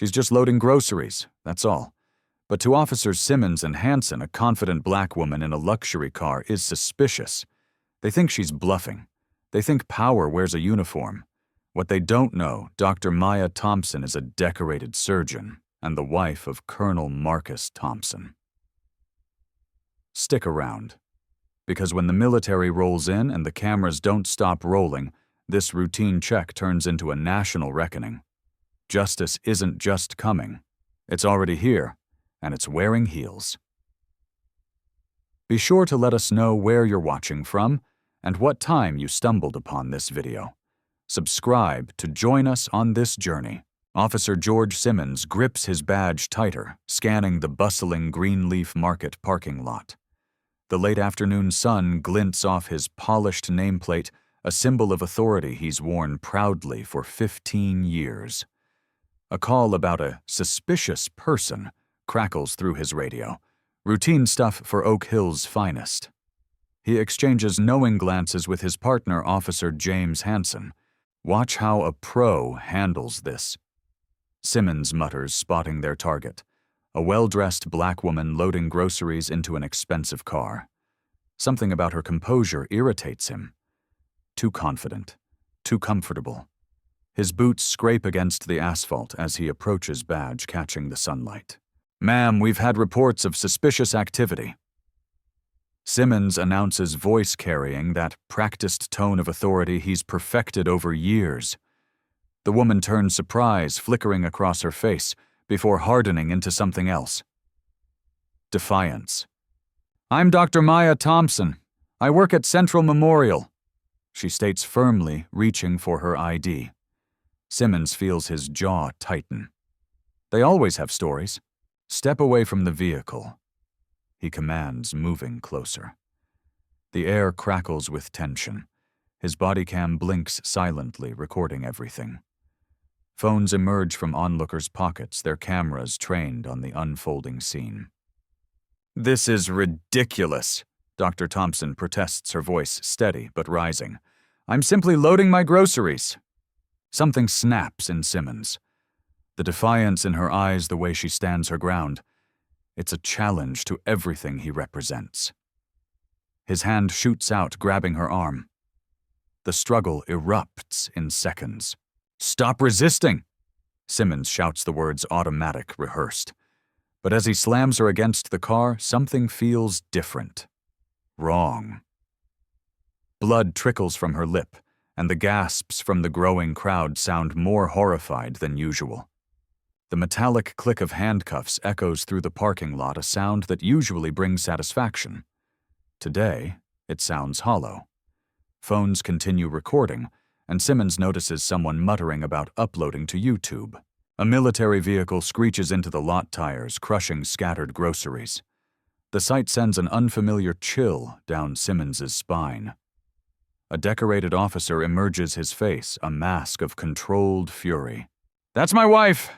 She's just loading groceries, that's all. But to Officers Simmons and Hanson, a confident black woman in a luxury car is suspicious. They think she's bluffing. They think power wears a uniform. What they don't know, Dr. Maya Thompson is a decorated surgeon and the wife of Colonel Marcus Thompson. Stick around. Because when the military rolls in and the cameras don't stop rolling, this routine check turns into a national reckoning. Justice isn't just coming. It's already here, and it's wearing heels. Be sure to let us know where you're watching from and what time you stumbled upon this video. Subscribe to join us on this journey. Officer George Simmons grips his badge tighter, scanning the bustling Greenleaf Market parking lot. The late afternoon sun glints off his polished nameplate, a symbol of authority he's worn proudly for 15 years. A call about a suspicious person crackles through his radio, routine stuff for Oak Hill's finest. He exchanges knowing glances with his partner, Officer James Hanson. Watch how a pro handles this. Simmons mutters, spotting their target, a well-dressed black woman loading groceries into an expensive car. Something about her composure irritates him. Too confident, too comfortable. His boots scrape against the asphalt as he approaches badge, catching the sunlight. "Ma'am, we've had reports of suspicious activity." Simmons announces, voice carrying that practiced tone of authority he's perfected over years. The woman turns, surprise flickering across her face before hardening into something else. Defiance. "I'm Dr. Maya Thompson. I work at Central Memorial," she states firmly, reaching for her ID. Simmons feels his jaw tighten. They always have stories. Step away from the vehicle, he commands, moving closer. The air crackles with tension. His body cam blinks silently, recording everything. Phones emerge from onlookers' pockets, their cameras trained on the unfolding scene. "This is ridiculous," Dr. Thompson protests, her voice steady but rising. "I'm simply loading my groceries." Something snaps in Simmons. The defiance in her eyes, the way she stands her ground. It's a challenge to everything he represents. His hand shoots out, grabbing her arm. The struggle erupts in seconds. "Stop resisting!" Simmons shouts the words, automatic, rehearsed. But as he slams her against the car, something feels different. Wrong. Blood trickles from her lip, and the gasps from the growing crowd sound more horrified than usual. The metallic click of handcuffs echoes through the parking lot, a sound that usually brings satisfaction. Today, it sounds hollow. Phones continue recording, and Simmons notices someone muttering about uploading to YouTube. A military vehicle screeches into the lot tires, crushing scattered groceries. The sight sends an unfamiliar chill down Simmons's spine. A decorated officer emerges, his face a mask of controlled fury. "That's my wife,"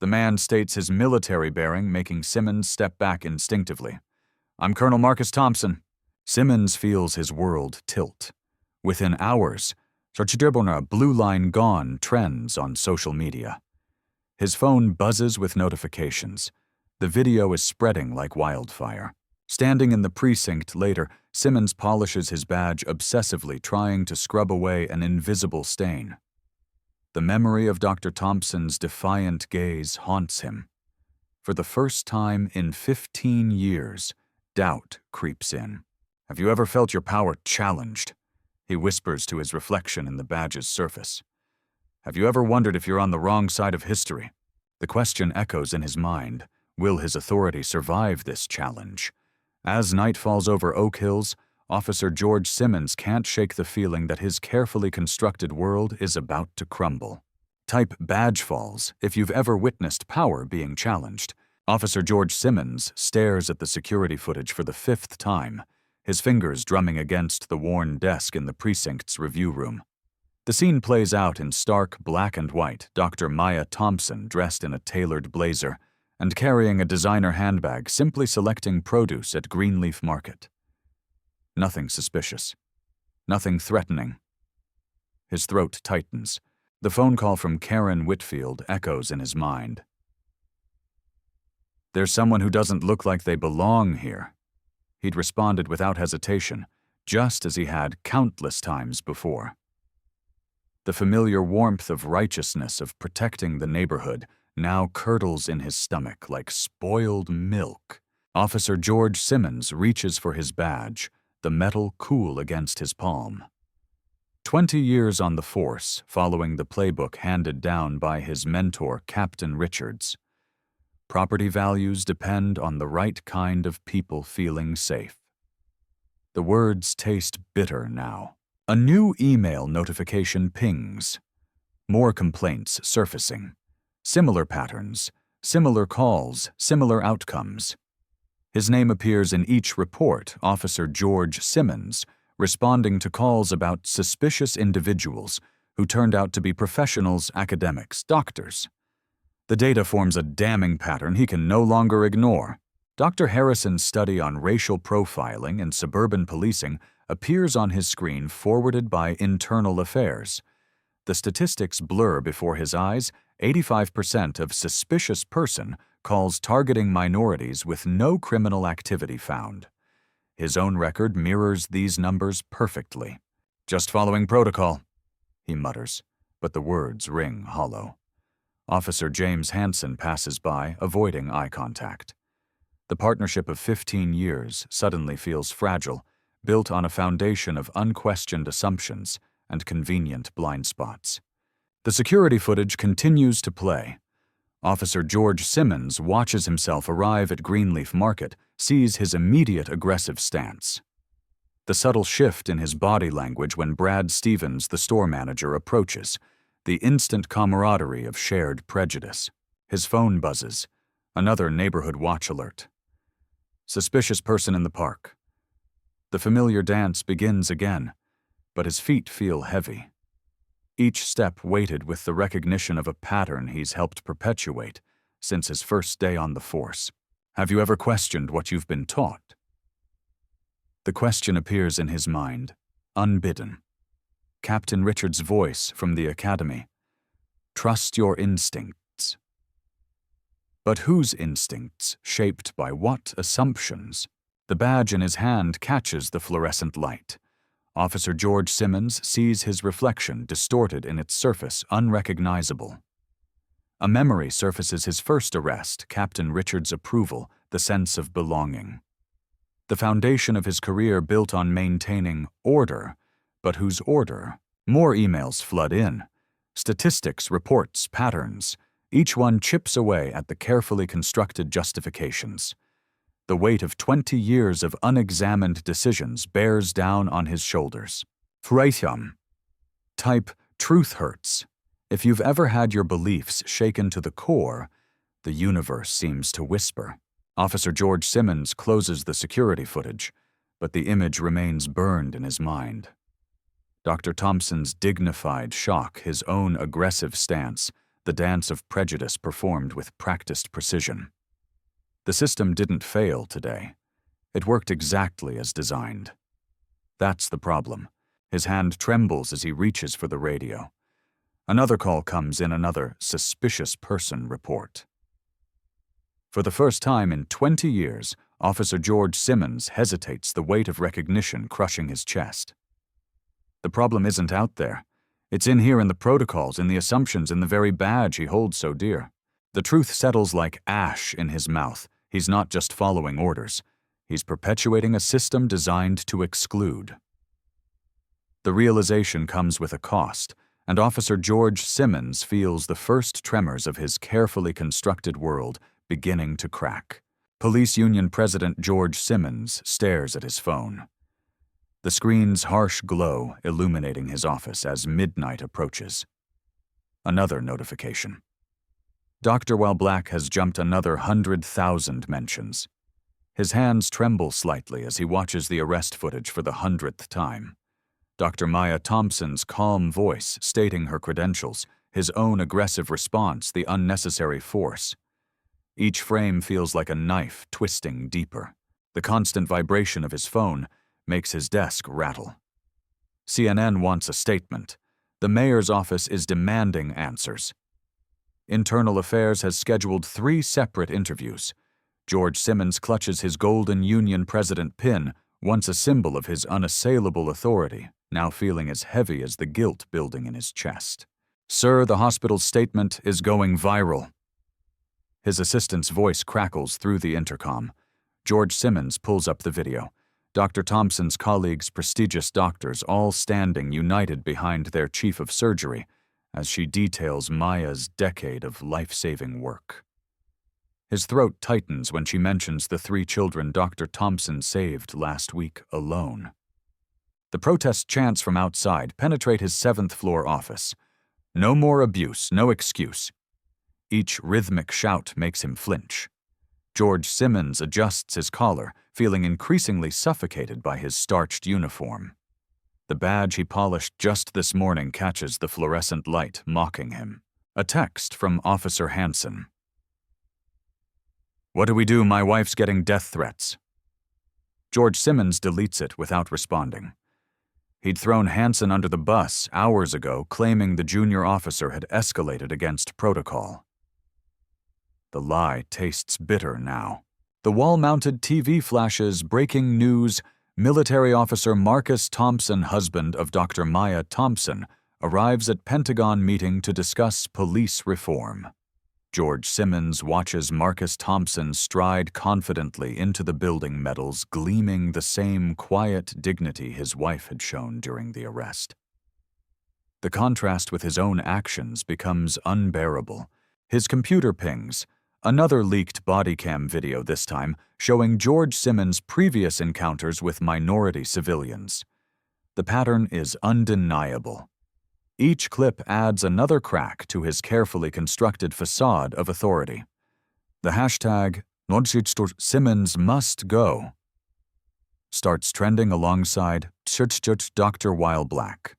the man states, his military bearing making Simmons step back instinctively. "I'm Colonel Marcus Thompson." Simmons feels his world tilt. Within hours, "Sarchidibona Blue Line Gone" trends on social media. His phone buzzes with notifications. The video is spreading like wildfire. Standing in the precinct later, Simmons polishes his badge obsessively, trying to scrub away an invisible stain. The memory of Dr. Thompson's defiant gaze haunts him. For the first time in 15 years, doubt creeps in. "Have you ever felt your power challenged?" he whispers to his reflection in the badge's surface. "Have you ever wondered if you're on the wrong side of history?" The question echoes in his mind. Will his authority survive this challenge? As night falls over Oak Hills, Officer George Simmons can't shake the feeling that his carefully constructed world is about to crumble. Type badge falls if you've ever witnessed power being challenged. Officer George Simmons stares at the security footage for the 5th time, his fingers drumming against the worn desk in the precinct's review room. The scene plays out in stark black and white, Dr. Maya Thompson dressed in a tailored blazer and carrying a designer handbag, simply selecting produce at Greenleaf Market. Nothing suspicious. Nothing threatening. His throat tightens. The phone call from Karen Whitfield echoes in his mind. "There's someone who doesn't look like they belong here." He'd responded without hesitation, just as he had countless times before. The familiar warmth of righteousness of protecting the neighborhood now curdles in his stomach like spoiled milk. Officer George Simmons reaches for his badge, the metal cool against his palm. 20 years on the force, following the playbook handed down by his mentor, Captain Richards. Property values depend on the right kind of people feeling safe. The words taste bitter now. A new email notification pings. More complaints surfacing. Similar patterns, similar calls, similar outcomes. His name appears in each report, Officer George Simmons, responding to calls about suspicious individuals who turned out to be professionals, academics, doctors. The data forms a damning pattern he can no longer ignore. Dr. Harrison's study on racial profiling in suburban policing appears on his screen, forwarded by Internal Affairs. The statistics blur before his eyes. 85% of suspicious person calls targeting minorities with no criminal activity found. His own record mirrors these numbers perfectly. "Just following protocol," he mutters, but the words ring hollow. Officer James Hanson passes by, avoiding eye contact. The partnership of 15 years suddenly feels fragile, built on a foundation of unquestioned assumptions and convenient blind spots. The security footage continues to play. Officer George Simmons watches himself arrive at Greenleaf Market, sees his immediate aggressive stance. The subtle shift in his body language when Brad Stevens, the store manager, approaches, the instant camaraderie of shared prejudice. His phone buzzes. Another neighborhood watch alert. Suspicious person in the park. The familiar dance begins again, but his feet feel heavy. Each step weighted with the recognition of a pattern he's helped perpetuate since his first day on the force. "Have you ever questioned what you've been taught?" The question appears in his mind, unbidden. Captain Richards' voice from the academy. "Trust your instincts." But whose instincts, shaped by what assumptions? The badge in his hand catches the fluorescent light. Officer George Simmons sees his reflection distorted in its surface, unrecognizable. A memory surfaces his first arrest, Captain Richards' approval, the sense of belonging. The foundation of his career built on maintaining order, but whose order? More emails flood in. Statistics, reports, patterns. Each one chips away at the carefully constructed justifications. The weight of 20 years of unexamined decisions bears down on his shoulders. Freitham. Type, truth hurts. If you've ever had your beliefs shaken to the core, the universe seems to whisper. Officer George Simmons closes the security footage, but the image remains burned in his mind. Dr. Thompson's dignified shock, his own aggressive stance, the dance of prejudice performed with practiced precision. The system didn't fail today. It worked exactly as designed. That's the problem. His hand trembles as he reaches for the radio. Another call comes in, another suspicious person report. For the first time in 20 years, Officer George Simmons hesitates, the weight of recognition crushing his chest. The problem isn't out there. It's in here, in the protocols, in the assumptions, in the very badge he holds so dear. The truth settles like ash in his mouth. He's not just following orders. He's perpetuating a system designed to exclude. The realization comes with a cost, and Officer George Simmons feels the first tremors of his carefully constructed world beginning to crack. Police Union President George Simmons stares at his phone. The screen's harsh glow illuminating his office as midnight approaches. Another notification. Dr. While Black has jumped another 100,000 mentions. His hands tremble slightly as he watches the arrest footage for the 100th time. Dr. Maya Thompson's calm voice stating her credentials, his own aggressive response, the unnecessary force. Each frame feels like a knife twisting deeper. The constant vibration of his phone makes his desk rattle. CNN wants a statement. The mayor's office is demanding answers. Internal Affairs has scheduled 3 separate interviews. George Simmons clutches his Golden Union President pin, once a symbol of his unassailable authority, now feeling as heavy as the guilt building in his chest. "Sir, the hospital's statement is going viral." His assistant's voice crackles through the intercom. George Simmons pulls up the video. Dr. Thompson's colleagues, prestigious doctors, all standing united behind their chief of surgery, as she details Maya's decade of life-saving work. His throat tightens when she mentions the 3 children Dr. Thompson saved last week alone. The protest chants from outside penetrate his 7th-floor office. No more abuse, no excuse. Each rhythmic shout makes him flinch. George Simmons adjusts his collar, feeling increasingly suffocated by his starched uniform. The badge he polished just this morning catches the fluorescent light, mocking him. A text from Officer Hanson. "What do we do? My wife's getting death threats." George Simmons deletes it without responding. He'd thrown Hanson under the bus hours ago, claiming the junior officer had escalated against protocol. The lie tastes bitter now. The wall-mounted TV flashes breaking news: military officer Marcus Thompson, husband of Dr. Maya Thompson, arrives at Pentagon meeting to discuss police reform. George Simmons watches Marcus Thompson stride confidently into the building metals, gleaming the same quiet dignity his wife had shown during the arrest. The contrast with his own actions becomes unbearable. His computer pings, another leaked body cam video this time, showing George Simmons' previous encounters with minority civilians. The pattern is undeniable. Each clip adds another crack to his carefully constructed facade of authority. The hashtag #Simmons must go starts trending alongside Dr. While Black.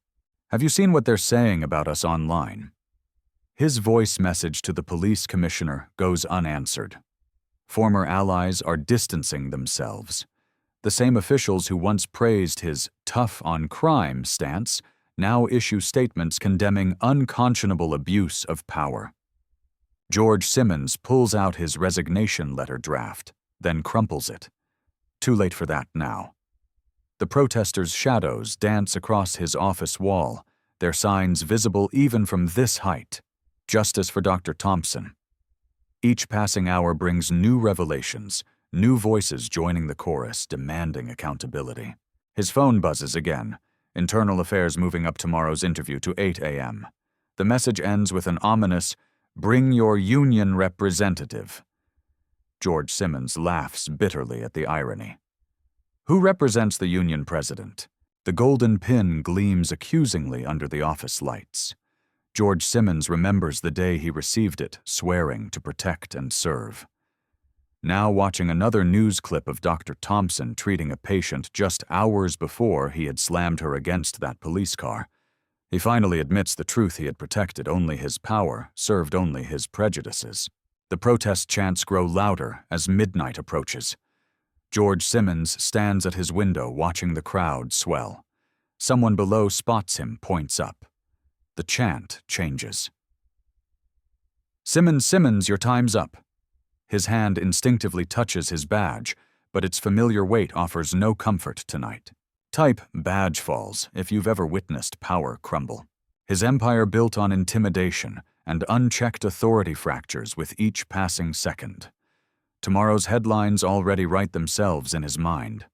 "Have you seen what they're saying about us online?" His voice message to the police commissioner goes unanswered. Former allies are distancing themselves. The same officials who once praised his tough-on-crime stance now issue statements condemning unconscionable abuse of power. George Simmons pulls out his resignation letter draft, then crumples it. Too late for that now. The protesters' shadows dance across his office wall, their signs visible even from this height. Justice for Dr. Thompson. Each passing hour brings new revelations, new voices joining the chorus, demanding accountability. His phone buzzes again. Internal Affairs moving up tomorrow's interview to 8 a.m. The message ends with an ominous, "Bring your union representative." George Simmons laughs bitterly at the irony. Who represents the union president? The golden pin gleams accusingly under the office lights. George Simmons remembers the day he received it, swearing to protect and serve. Now watching another news clip of Dr. Thompson treating a patient just hours before he had slammed her against that police car, he finally admits the truth: he had protected only his power, served only his prejudices. The protest chants grow louder as midnight approaches. George Simmons stands at his window watching the crowd swell. Someone below spots him, points up. The chant changes. "Simmons, Simmons, your time's up." His hand instinctively touches his badge, but its familiar weight offers no comfort tonight. Type "badge falls" if you've ever witnessed power crumble. His empire built on intimidation and unchecked authority fractures with each passing second. Tomorrow's headlines already write themselves in his mind.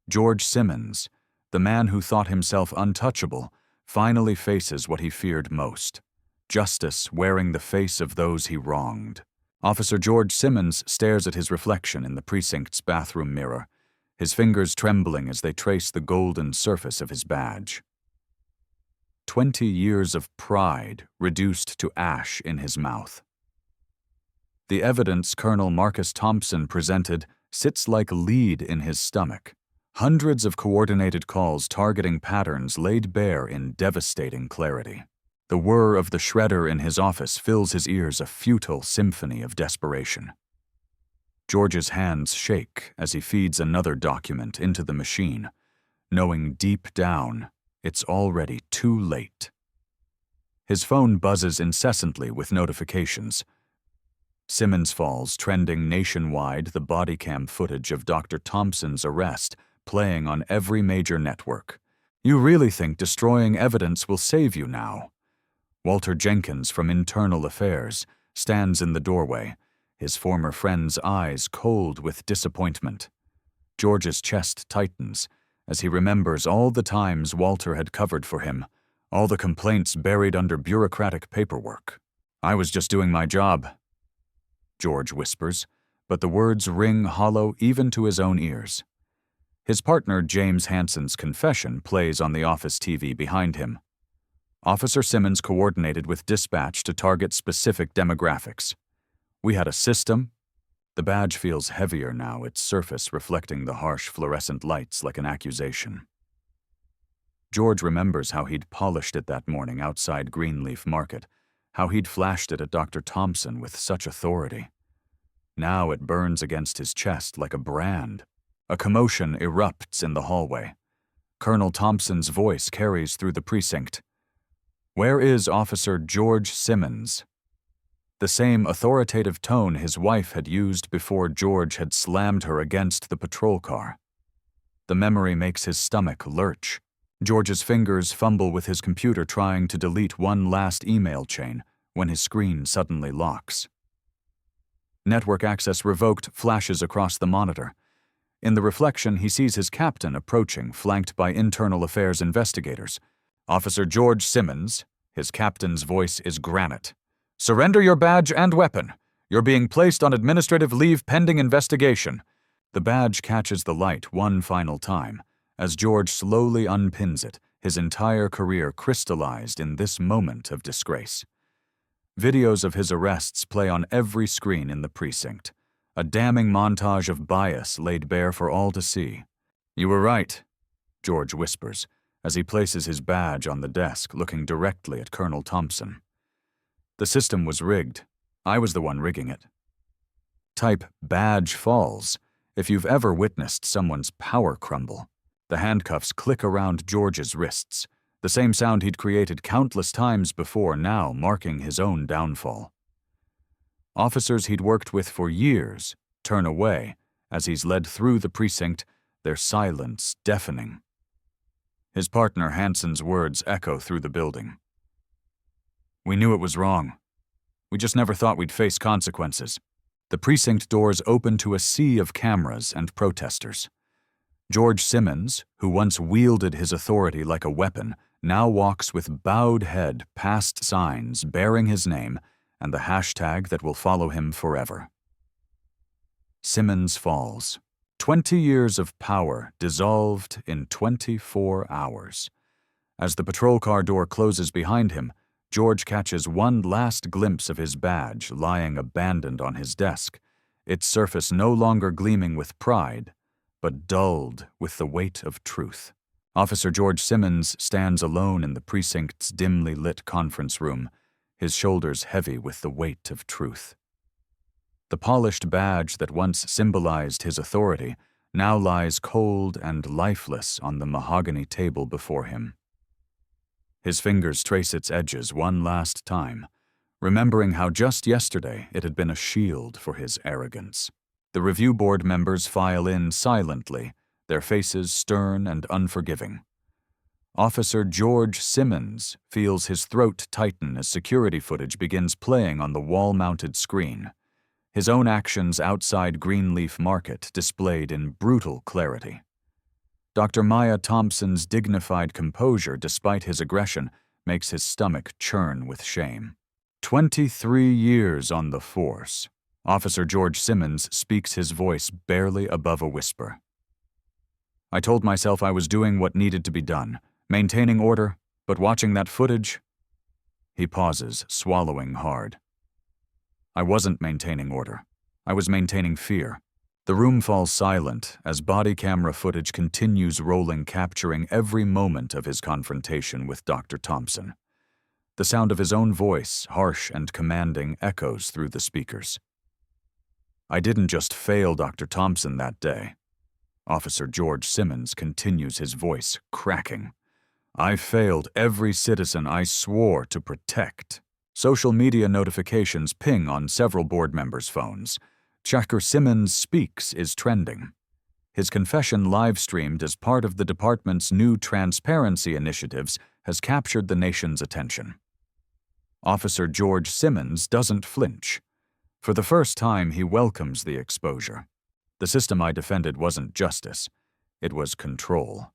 George Simmons, the man who thought himself untouchable, finally faces what he feared most: justice wearing the face of those he wronged. Officer George Simmons stares at his reflection in the precinct's bathroom mirror, his fingers trembling as they trace the golden surface of his badge. 20 years of pride reduced to ash in his mouth. The evidence Colonel Marcus Thompson presented sits like lead in his stomach. Hundreds of coordinated calls targeting patterns laid bare in devastating clarity. The whir of the shredder in his office fills his ears, a futile symphony of desperation. George's hands shake as he feeds another document into the machine, knowing deep down it's already too late. His phone buzzes incessantly with notifications. Simmons Falls trending nationwide, the body cam footage of Dr. Thompson's arrest playing on every major network. You really think destroying evidence will save you now? Walter Jenkins from Internal Affairs stands in the doorway, his former friend's eyes cold with disappointment. George's chest tightens as he remembers all the times Walter had covered for him, all the complaints buried under bureaucratic paperwork. "I was just doing my job," George whispers, but the words ring hollow even to his own ears. His partner James Hanson's confession plays on the office TV behind him. Officer Simmons coordinated with dispatch to target specific demographics. "We had a system." The badge feels heavier now, its surface reflecting the harsh fluorescent lights like an accusation. George remembers how he'd polished it that morning outside Greenleaf Market, how he'd flashed it at Dr. Thompson with such authority. Now it burns against his chest like a brand. A commotion erupts in the hallway. Colonel Thompson's voice carries through the precinct. "Where is Officer George Simmons?" The same authoritative tone his wife had used before George had slammed her against the patrol car. The memory makes his stomach lurch. George's fingers fumble with his computer trying to delete one last email chain when his screen suddenly locks. Network access revoked flashes across the monitor. In the reflection, he sees his captain approaching, flanked by Internal Affairs investigators. "Officer George Simmons," his captain's voice is granite. "Surrender your badge and weapon. You're being placed on administrative leave pending investigation." The badge catches the light one final time. As George slowly unpins it, his entire career crystallized in this moment of disgrace. Videos of his arrests play on every screen in the precinct, a damning montage of bias laid bare for all to see. "You were right," George whispers, as he places his badge on the desk, looking directly at Colonel Thompson. "The system was rigged. I was the one rigging it." Type "badge falls" if you've ever witnessed someone's power crumble. The handcuffs click around George's wrists, the same sound he'd created countless times before, now marking his own downfall. Officers he'd worked with for years turn away as he's led through the precinct, their silence deafening. His partner Hanson's words echo through the building. "We knew it was wrong. We just never thought we'd face consequences." The precinct doors open to a sea of cameras and protesters. George Simmons, who once wielded his authority like a weapon, now walks with bowed head past signs bearing his name and the hashtag that will follow him forever. Simmons Falls. 20 years of power dissolved in 24 hours. As the patrol car door closes behind him, George catches one last glimpse of his badge lying abandoned on his desk, its surface no longer gleaming with pride, but dulled with the weight of truth. Officer George Simmons stands alone in the precinct's dimly lit conference room, his shoulders heavy with the weight of truth. The polished badge that once symbolized his authority now lies cold and lifeless on the mahogany table before him. His fingers trace its edges one last time, remembering how just yesterday it had been a shield for his arrogance. The review board members file in silently, their faces stern and unforgiving. Officer George Simmons feels his throat tighten as security footage begins playing on the wall-mounted screen, his own actions outside Greenleaf Market displayed in brutal clarity. Dr. Maya Thompson's dignified composure despite his aggression makes his stomach churn with shame. 23 years on the force. Officer George Simmons speaks, his voice barely above a whisper. "I told myself I was doing what needed to be done, maintaining order, but watching that footage..." He pauses, swallowing hard. "I wasn't maintaining order. I was maintaining fear." The room falls silent as body camera footage continues rolling, capturing every moment of his confrontation with Dr. Thompson. The sound of his own voice, harsh and commanding, echoes through the speakers. "I didn't just fail Dr. Thompson that day." Officer George Simmons continues, his voice cracking. "I failed every citizen I swore to protect." Social media notifications ping on several board members' phones. Checker Simmons Speaks is trending. His confession live-streamed as part of the department's new transparency initiatives has captured the nation's attention. Officer George Simmons doesn't flinch. For the first time, he welcomes the exposure. The system I defended wasn't justice. It was control.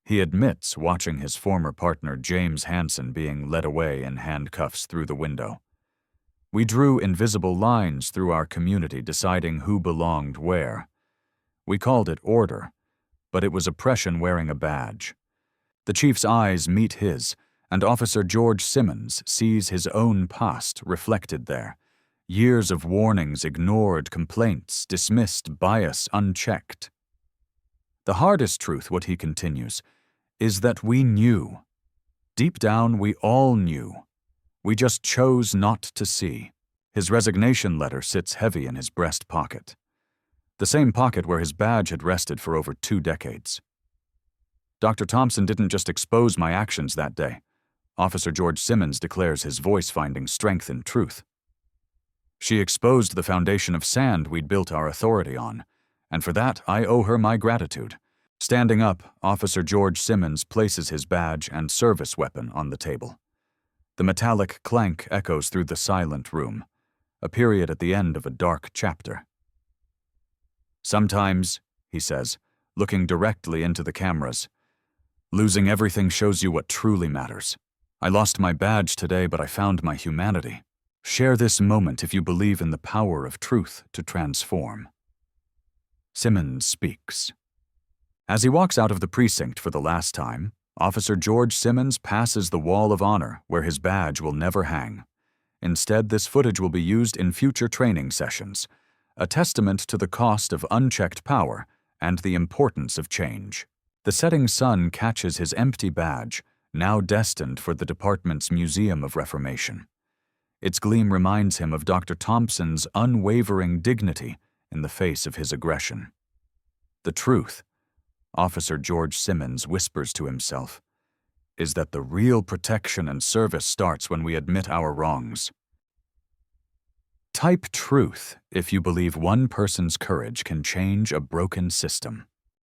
He admits watching his former partner James Hanson being led away in handcuffs through the window. We drew invisible lines through our community deciding who belonged where. We called it order, but it was oppression wearing a badge. The chief's eyes meet his, and Officer George Simmons sees his own past reflected there. Years of warnings ignored, complaints dismissed, bias unchecked. The hardest truth, what he continues, is that we knew. Deep down, we all knew. We just chose not to see. His resignation letter sits heavy in his breast pocket. The same pocket where his badge had rested for over 2 decades. Dr. Thompson didn't just expose my actions that day. Officer George Simmons declares his voice finding strength in truth. She exposed the foundation of sand we'd built our authority on, and for that I owe her my gratitude. Standing up, Officer George Simmons places his badge and service weapon on the table. The metallic clank echoes through the silent room, a period at the end of a dark chapter. Sometimes, he says, looking directly into the cameras, losing everything shows you what truly matters. I lost my badge today, but I found my humanity. Share this moment if you believe in the power of truth to transform. Simmons speaks. As he walks out of the precinct for the last time, Officer George Simmons passes the wall of honor where his badge will never hang. Instead, this footage will be used in future training sessions, a testament to the cost of unchecked power and the importance of change. The setting sun catches his empty badge, now destined for the department's Museum of Reformation. Its gleam reminds him of Dr. Thompson's unwavering dignity in the face of his aggression. The truth, Officer George Simmons whispers to himself, is that the real protection and service starts when we admit our wrongs. Type truth if you believe one person's courage can change a broken system.